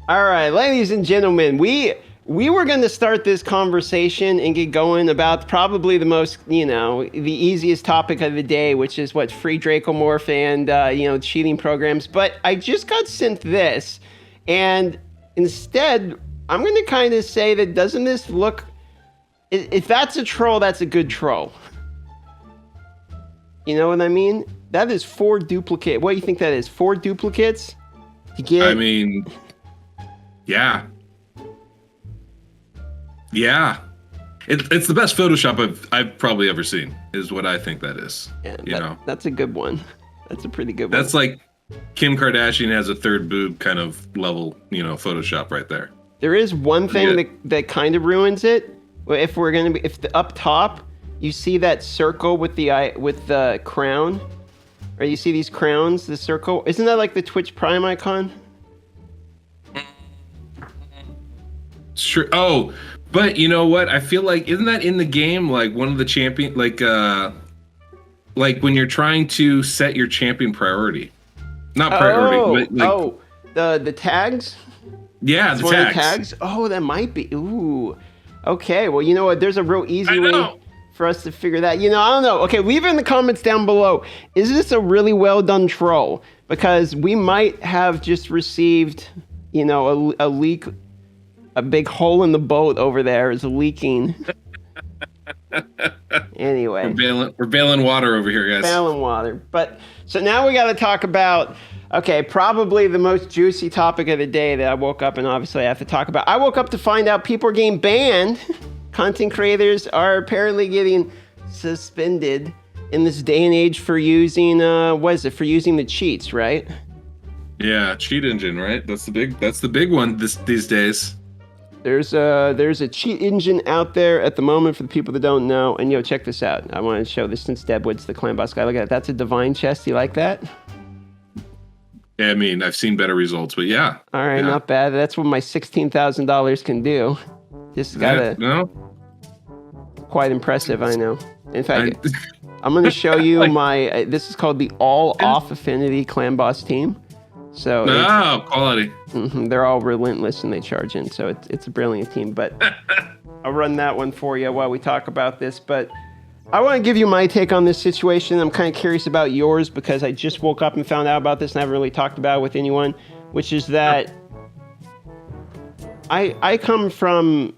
All right, ladies and gentlemen, we were going to start this conversation and get going about probably the most, the easiest topic of the day, which is what free Dracomorph and cheating programs. But I just got sent this, and instead, I'm going to kind of say that doesn't this look? If that's a troll, that's a good troll. You know what I mean? That is 4 duplicate. What do you think that is? 4 duplicates to get? I mean. Yeah. It's the best Photoshop I've probably ever seen, is what I think that is. Yeah, that's a good one. That's a pretty good one. That's like Kim Kardashian has a third boob kind of level, Photoshop right there. There is one thing that kind of ruins it. If up top you see that circle with the crown, or you see these crowns, the circle, isn't that like the Twitch Prime icon? Sure. Oh, but you know what? I feel like, isn't that in the game? Like one of the champion, like when you're trying to set your champion priority, not priority, but the tags. Yeah, the tags. Oh, that might be. Ooh. Okay. Well, you know what? There's a real easy way for us to figure that. I don't know. Okay, leave it in the comments down below. Is this a really well done troll? Because we might have just received, a leak. A big hole in the boat over there is leaking. Anyway. We're bailing water over here, guys. Bailing water. But, so now we got to talk about, probably the most juicy topic of the day that I woke up and obviously I have to talk about. I woke up to find out people are getting banned. Content creators are apparently getting suspended in this day and age for using, for using the cheats, right? Yeah, cheat engine, right? That's the big one these days. There's a cheat engine out there at the moment for the people that don't know. And check this out. I want to show this since Deadwood's the clan boss guy. Look at that. That's a divine chest. You like that? Yeah, I mean, I've seen better results, but yeah. All right, not bad. That's what my $16,000 can do. Just gotta. Quite impressive, I know. In fact, I'm going to show you my. This is called the All Off Affinity Clan Boss team. So quality. They're all relentless and they charge in, so it's a brilliant team. But I'll run that one for you while we talk about this. But I want to give you my take on this situation. I'm kind of curious about yours because I just woke up and found out about this and I haven't really talked about it with anyone, which is that I come from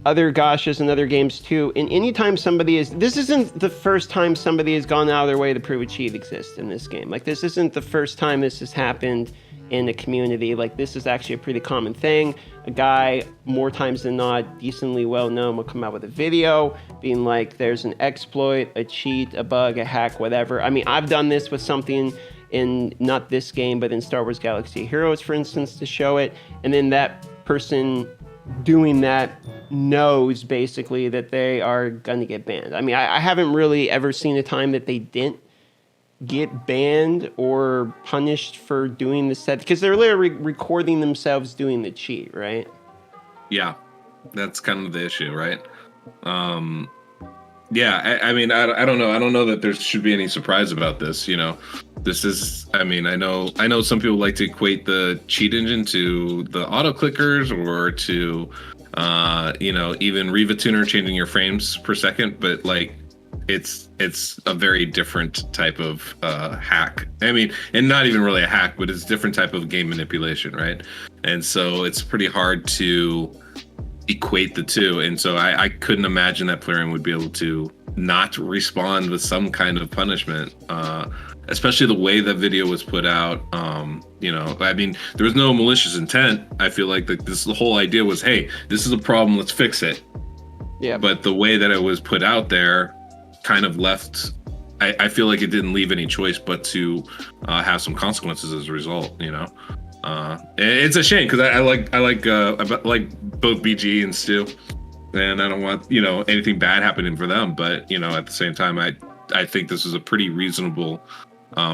other gashas and other games too, and anytime this isn't the first time somebody has gone out of their way to prove a cheat exists in this game. Like, this isn't the first time this has happened in a community. Like, this is actually a pretty common thing. A guy, more times than not, decently well known, will come out with a video being like, there's an exploit, a cheat, a bug, a hack, whatever. I mean, I've done this with something in not this game, but in Star Wars Galaxy of Heroes, for instance, to show it, and then that person doing that knows basically that they are going to get banned. I mean, I haven't really ever seen a time that they didn't get banned or punished for doing the set, because they're literally recording themselves doing the cheat, right? Yeah, that's kind of the issue, right? Yeah, I mean, I don't know. I don't know that there should be any surprise about this. This is, I mean, I know some people like to equate the cheat engine to the auto clickers or to, even Riva Tuner changing your frames per second. But like, it's a very different type of hack. I mean, and not even really a hack, but it's a different type of game manipulation, right? And so it's pretty hard to equate the two, and so I couldn't imagine that Plarium would be able to not respond with some kind of punishment, especially the way that video was put out. I mean, there was no malicious intent. I feel like the whole idea was, hey, this is a problem, let's fix it. Yeah. But the way that it was put out there kind of left, I feel like it didn't leave any choice but to have some consequences as a result. It's a shame because I like both BG and Stu, and I don't want anything bad happening for them. But at the same time, I think this is a pretty reasonable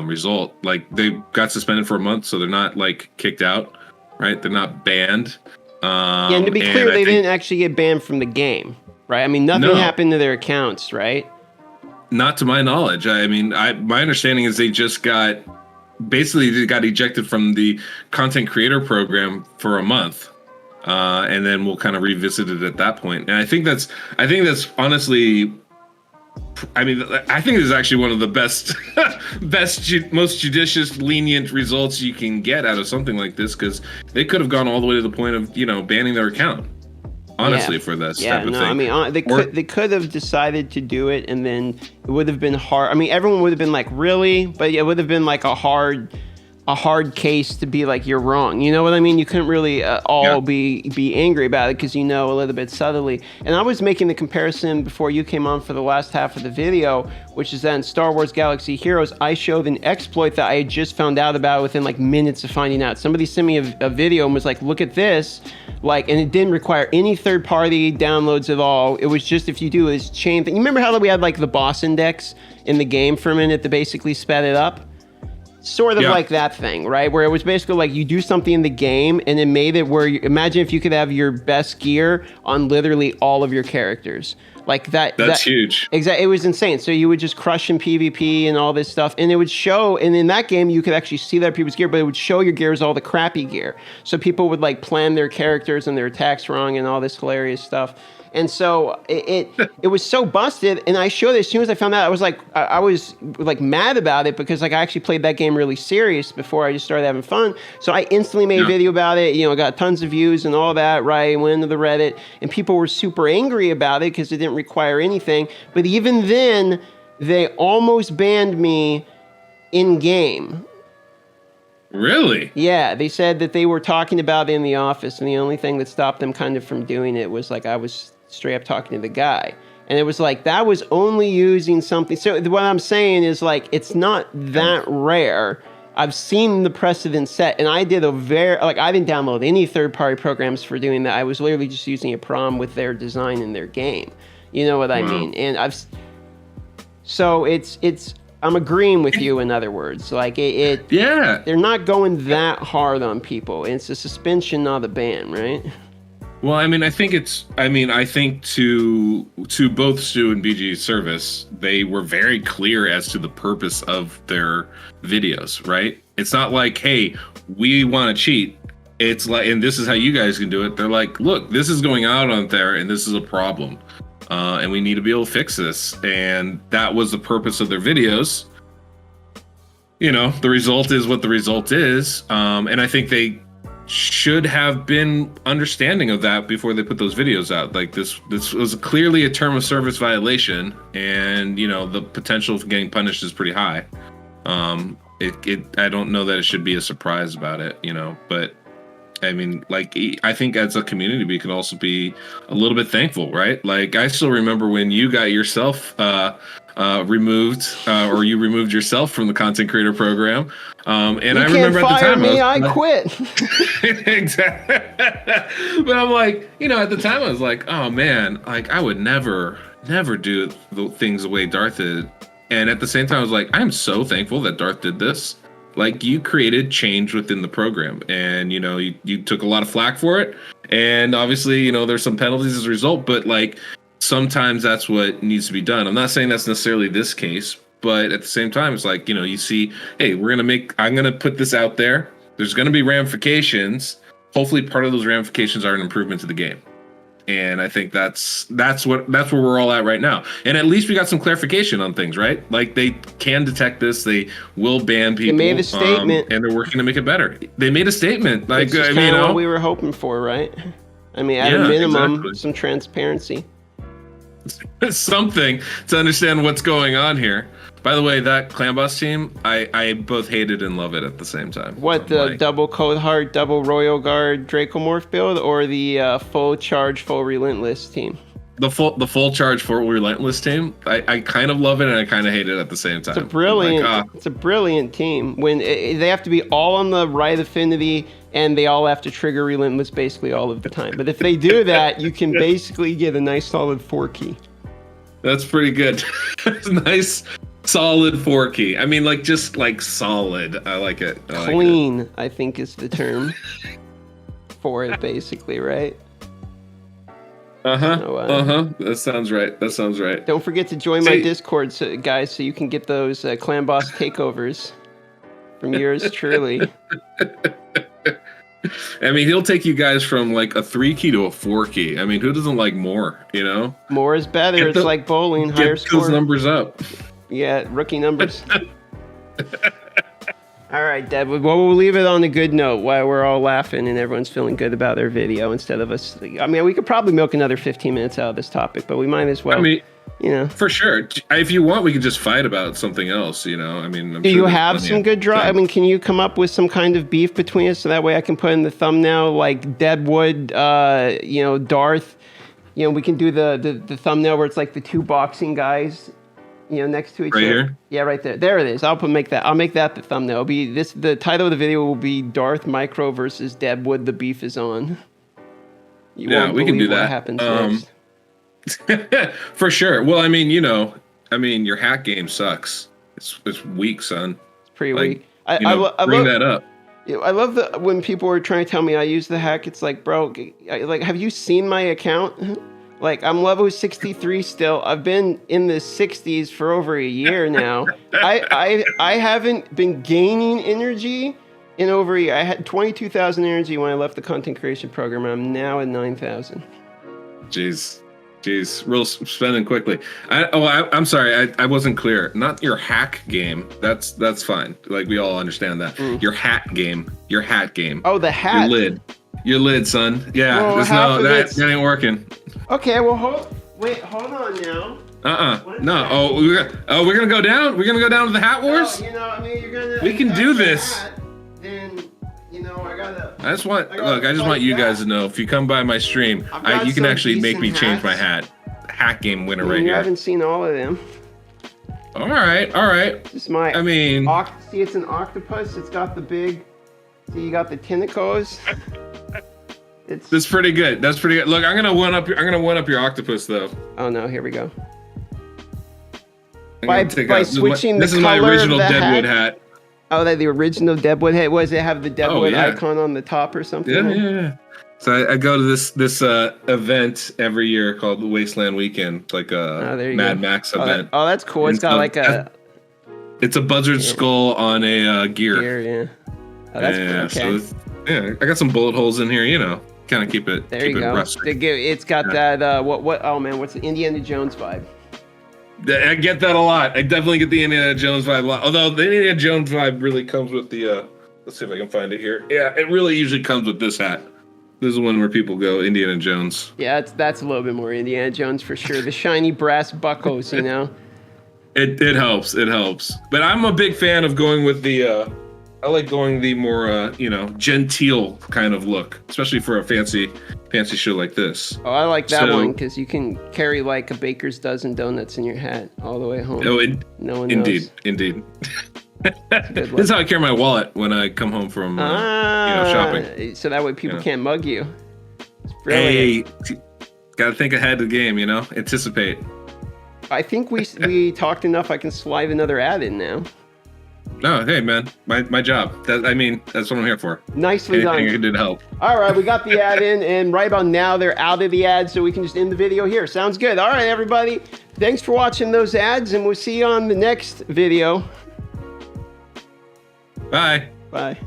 result. Like, they got suspended for a month, so they're not like kicked out, right? They're not banned. And to be clear, they didn't actually get banned from the game, right? I mean, nothing happened to their accounts, right? Not to my knowledge. I mean, my understanding is they just got basically got ejected from the content creator program for a month. And then we'll kind of revisit it at that point. And I think that's honestly, I mean, I think this is actually one of the best, most judicious, lenient results you can get out of something like this, because they could have gone all the way to the point of, you know, banning their account. Honestly, for this type of thing. I mean, they could have decided to do it, and then it would have been hard. I mean, everyone would have been like, really? But it would have been like a hard case to be like, you're wrong. You know what I mean? You couldn't really be angry about it, because you know a little bit subtly. And I was making the comparison before you came on for the last half of the video, which is that in Star Wars Galaxy Heroes, I showed an exploit that I had just found out about within like minutes of finding out. Somebody sent me a video and was like, look at this. Like, and it didn't require any third-party downloads at all. It was just, if you do this chain thing. You remember how we had like the boss index in the game for a minute that basically sped it up? Sort of like that thing, right? Where it was basically like you do something in the game and it made it where imagine if you could have your best gear on literally all of your characters. Like that. That's huge. Exactly. It was insane. So you would just crush in PvP and all this stuff. And it would show, and in that game, you could actually see that people's gear, but it would show your gear as all the crappy gear. So people would like plan their characters and their attacks wrong and all this hilarious stuff. And so it was so busted, and I showed it as soon as I found out. I was like mad about it, because like I actually played that game really serious before I just started having fun. So I instantly made a video about it. You know, got tons of views and all that. Right, went into the Reddit, and people were super angry about it because it didn't require anything. But even then, they almost banned me in game. Really? Yeah, they said that they were talking about it in the office, and the only thing that stopped them kind of from doing it was like I was straight up talking to the guy. And it was like, that was only using something. So what I'm saying is like, it's not that rare. I've seen the precedent set, and I did I didn't download any third-party programs for doing that. I was literally just using a prom with their design in their game. You know what I mean? And I'm agreeing with you, in other words. Like they're not going that hard on people. It's a suspension, not a ban, right? Well, I mean, I think to both Stu and BG's service, they were very clear as to the purpose of their videos, right? It's not like, hey, we want to cheat. It's like, and this is how you guys can do it. They're like, look, this is going out there, and this is a problem, and we need to be able to fix this. And that was the purpose of their videos. You know, the result is what the result is, and I think they should have been understanding of that before they put those videos out. Like this was clearly a term of service violation, and you know the potential for getting punished is pretty high. I don't know that it should be a surprise about it, you know, but I mean, like, I think as a community we can also be a little bit thankful, right? Like, I still remember when you got yourself removed, or you removed yourself from the content creator program. And I remember at the time, I quit. Exactly. But I'm like, you know, at the time I was like, oh man, like I would never do the things the way Darth did. And at the same time, I was like, I'm so thankful that Darth did this. Like, you created change within the program, and you know, you took a lot of flack for it, and obviously, you know, there's some penalties as a result, but like sometimes that's what needs to be done. I'm not saying that's necessarily this case, but at the same time, it's like, you know, you see, hey, I'm gonna put this out there. There's gonna be ramifications. Hopefully part of those ramifications are an improvement to the game. And I think that's where we're all at right now. And at least we got some clarification on things, right? Like, they can detect this, they will ban people. They made a statement, and they're working to make it better. They made a statement, like, it's just kind of what we were hoping for, right? I mean, at a minimum, some transparency. Something to understand what's going on here. By the way, that Clan Boss team, I both hate it and love it at the same time. What, the double Code Heart, double Royal Guard Dracomorph build, or the full charge, full Relentless team? The full charge, full Relentless team. I kind of love it and I kind of hate it at the same time. It's a brilliant team. When they have to be all on the right affinity, and they all have to trigger Relentless basically all of the time. But if they do that, you can basically get a nice solid 4 key. That's pretty good. Nice solid 4 key. I mean, like, just like solid. I like it. Clean, I think is the term for it, basically, right? That sounds right. Don't forget to join my Discord, guys, so you can get those Clan Boss takeovers. from yours truly. I mean, he'll take you guys from like a 3 key to a 4 key. I mean, who doesn't like more? You know, More is better. It's like bowling. Higher get those score. numbers up. Yeah, rookie numbers. All right, Deadwood. Well, we'll leave it on a good note while we're all laughing and everyone's feeling good about their video instead of us. I mean, we could probably milk another 15 minutes out of this topic, but we might as well. I mean, you know, for sure. If you want, we could just fight about something else. You know, I mean, do you have some good draw? I mean, can you come up with some kind of beef between us so that way I can put in the thumbnail like Deadwood, you know, Darth. You know, we can do the thumbnail where it's like the two boxing guys. You know, next to each other. Here? Yeah, right there. There it is. I'll make that the thumbnail. It'll be this. The title of the video will be Darth Micro versus Deadwood. The beef is on. You won't we can do believe what that. happens next. For sure. Well, I mean, you know, your hack game sucks. It's weak, son. It's pretty like, weak. Bring that up. I love when people were trying to tell me I use the hack. It's like, bro, like, have you seen my account? Like, I'm level 63 still. I've been in the 60s for over a year now. I haven't been gaining energy in over a year. I had 22,000 energy when I left the content creation program. I'm now at 9,000. Jeez, real spending quickly. I'm sorry, I wasn't clear. Not your hack game. That's fine. Like, we all understand that. Your hat game. Oh, the hat. Your lid, son. Yeah, well, that ain't working. Okay, well, hold on now. No. Oh, we're gonna go down. We're gonna go down to the Hat Wars. No, you know, I mean, you're gonna. We can do this. Hat, then, you know, I gotta. I just want you guys to know, if you come by my stream, you can actually make me change my hat. Hack game winner right here. here. I haven't seen all of them. All right. This is my. I mean, see, it's an octopus. It's got the big. See, you got the tentacles. That's pretty good. Look, I'm gonna one up your octopus though. Oh no, here we go. By switching this the is my color original of the Deadwood hat. Oh, the original Deadwood hat. Does it have the Deadwood icon on the top or something? Yeah. So I go to this event every year called the Wasteland Weekend. It's like a Mad Max event. That's cool. It's got like a. It's a buzzard skull on a gear. Yeah. Oh, that's okay. So I got some bullet holes in here. You know, kind of keep it. There you go. It's got that. What? Oh man, what's the Indiana Jones vibe? I get that a lot. I definitely get the Indiana Jones vibe a lot. Although the Indiana Jones vibe really comes with the. Let's see if I can find it here. Yeah, it really usually comes with this hat. This is one where people go Indiana Jones. Yeah, that's a little bit more Indiana Jones for sure. The shiny brass buckles, you know. It helps. But I'm a big fan of going with the. I like going the more genteel kind of look, especially for a fancy show like this. Oh, I like that one because you can carry like a baker's dozen donuts in your hat all the way home. Oh, no one knows. Indeed. This is how I carry my wallet when I come home from shopping. So that way people can't mug you. Hey, gotta think ahead of the game, you know? Anticipate. I think we talked enough. I can slide another ad in now. No, hey man, my job. That's what I'm here for. Nicely done. Anything I can do to help. All right, we got the ad in, and right about now they're out of the ad, so we can just end the video here. Sounds good. All right, everybody. Thanks for watching those ads, and we'll see you on the next video. Bye. Bye.